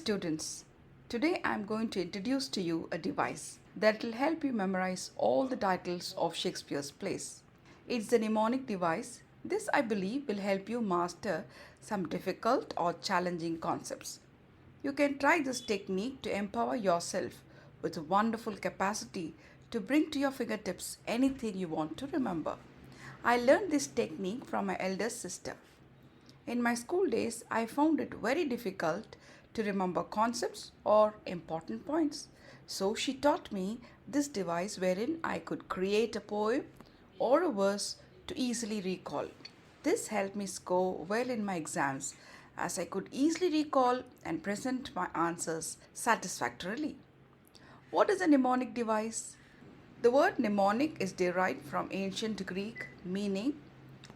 students, today I am going to introduce to you a device that will help you memorize all the titles of Shakespeare's plays. It's the mnemonic device. This, I believe, will help you master some difficult or challenging concepts. You can try this technique to empower yourself with a wonderful capacity to bring to your fingertips anything you want to remember. I learned this technique from my elder sister. In my school days, I found it very difficult to remember concepts or important points. So she taught me this device wherein I could create a poem or a verse to easily recall. This helped me score well in my exams as I could easily recall and present my answers satisfactorily. What is a mnemonic device? The word mnemonic is derived from ancient Greek meaning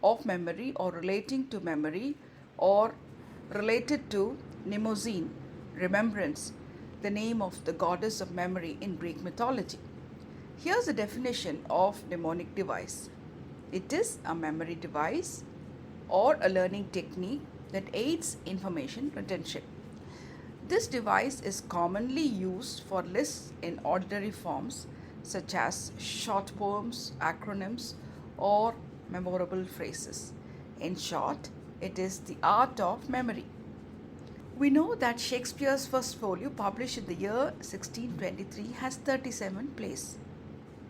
of memory or relating to memory or related to mnemosyne, remembrance, the name of the goddess of memory in Greek mythology. Here's a definition of mnemonic device. It is a memory device or a learning technique that aids information retention. This device is commonly used for lists in ordinary forms such as short poems, acronyms, or memorable phrases. In short, it is the art of memory. We know that Shakespeare's first folio, published in the year 1623, has 37 plays.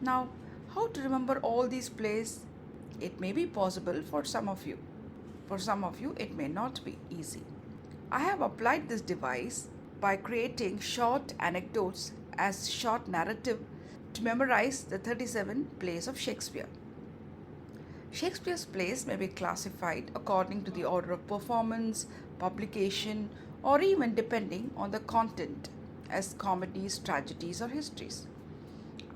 Now, how to remember all these plays? It may be possible for some of you. For some of you, it may not be easy. I have applied this device by creating short anecdotes as short narrative to memorize the 37 plays of Shakespeare. Shakespeare's plays may be classified according to the order of performance, publication, or even depending on the content as comedies, tragedies, or histories.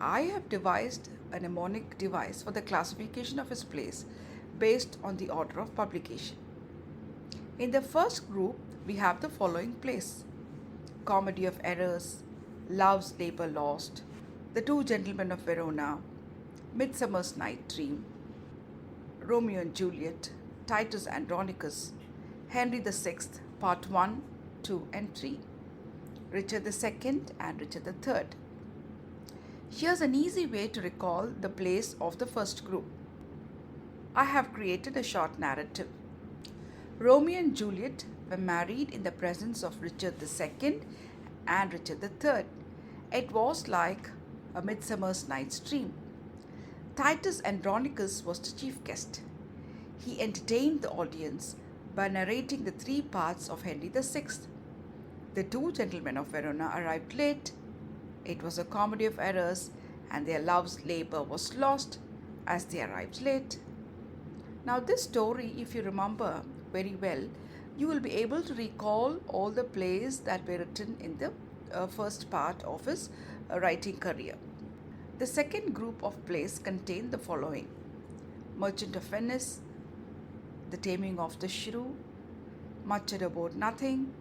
I have devised a mnemonic device for the classification of his plays based on the order of publication. In the first group, we have the following plays: Comedy of Errors, Love's Labour Lost, The Two Gentlemen of Verona, Midsummer's Night Dream, Romeo and Juliet, Titus Andronicus, Henry VI, Part 1, 2, and 3, Richard II and Richard III. Here's an easy way to recall the plays of the first group. I have created a short narrative. Romeo and Juliet were married in the presence of Richard II and Richard III. It was like A Midsummer's Night's Dream. Titus Andronicus was the chief guest. He entertained the audience by narrating the three parts of Henry VI. The two gentlemen of Verona arrived late. It was a comedy of errors, and their love's labor was lost as they arrived late. Now, this story, if you remember very well, you will be able to recall all the plays that were written in the first part of his writing career. The second group of plays contain the following: Merchant of Venice, The Taming of the Shrew, Much Ado About Nothing,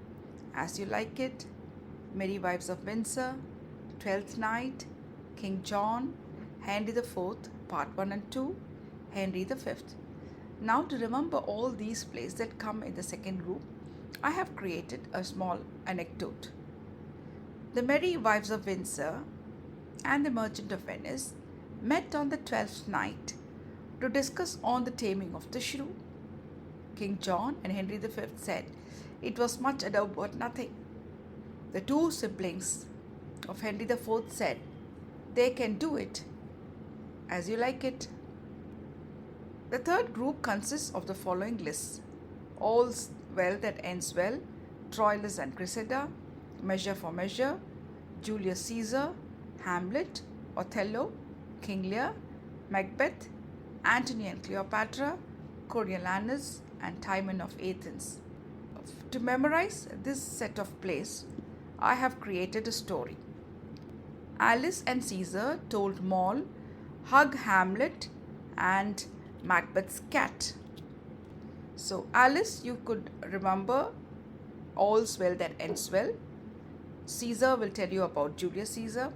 As You Like It, Merry Wives of Windsor, Twelfth Night, King John, Henry IV, Part 1 and 2, Henry V. Now, to remember all these plays that come in the second group, I have created a small anecdote. The Merry Wives of Windsor and the Merchant of Venice met on the 12th night to discuss on the taming of the shrew. King John and Henry V said it was much ado about nothing. The two siblings of Henry IV said they can do it as you like it. The third group consists of the following lists: All's Well That Ends Well, Troilus and Cressida, Measure for Measure, Julius Caesar, Hamlet, Othello, King Lear, Macbeth, Antony and Cleopatra, Coriolanus, and Timon of Athens. To memorize this set of plays, I have created a story. Alice and Caesar told Moll, Hug Hamlet, and Macbeth's cat. So, Alice, you could remember All's Well That Ends Well. Caesar will tell you about Julius Caesar.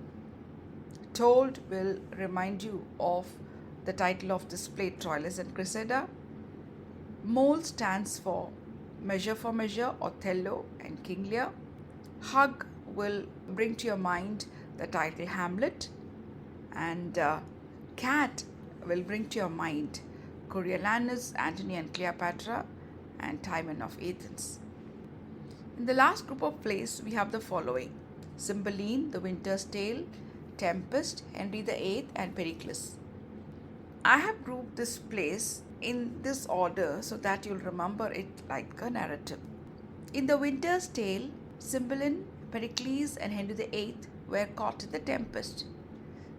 Told will remind you of the title of this play, Troilus and Cressida. Mole stands for Measure for Measure, Othello and King Lear. Hug will bring to your mind the title Hamlet, and Cat will bring to your mind Coriolanus, Antony and Cleopatra, and Timon of Athens. In the last group of plays, we have the following: Cymbeline, The Winter's Tale, Tempest, Henry VIII, and Pericles. I have grouped this plays in this order so that you'll remember it like a narrative. In The Winter's Tale, Cymbeline, Pericles, and Henry VIII were caught in the tempest.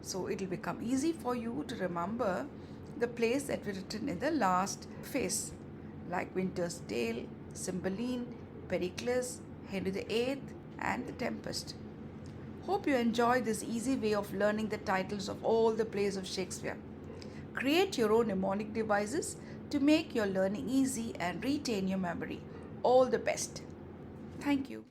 So it will become easy for you to remember the plays that were written in the last phase, like Winter's Tale, Cymbeline, Pericles, Henry VIII, and The Tempest. Hope you enjoy this easy way of learning the titles of all the plays of Shakespeare. Create your own mnemonic devices to make your learning easy and retain your memory. All the best. Thank you.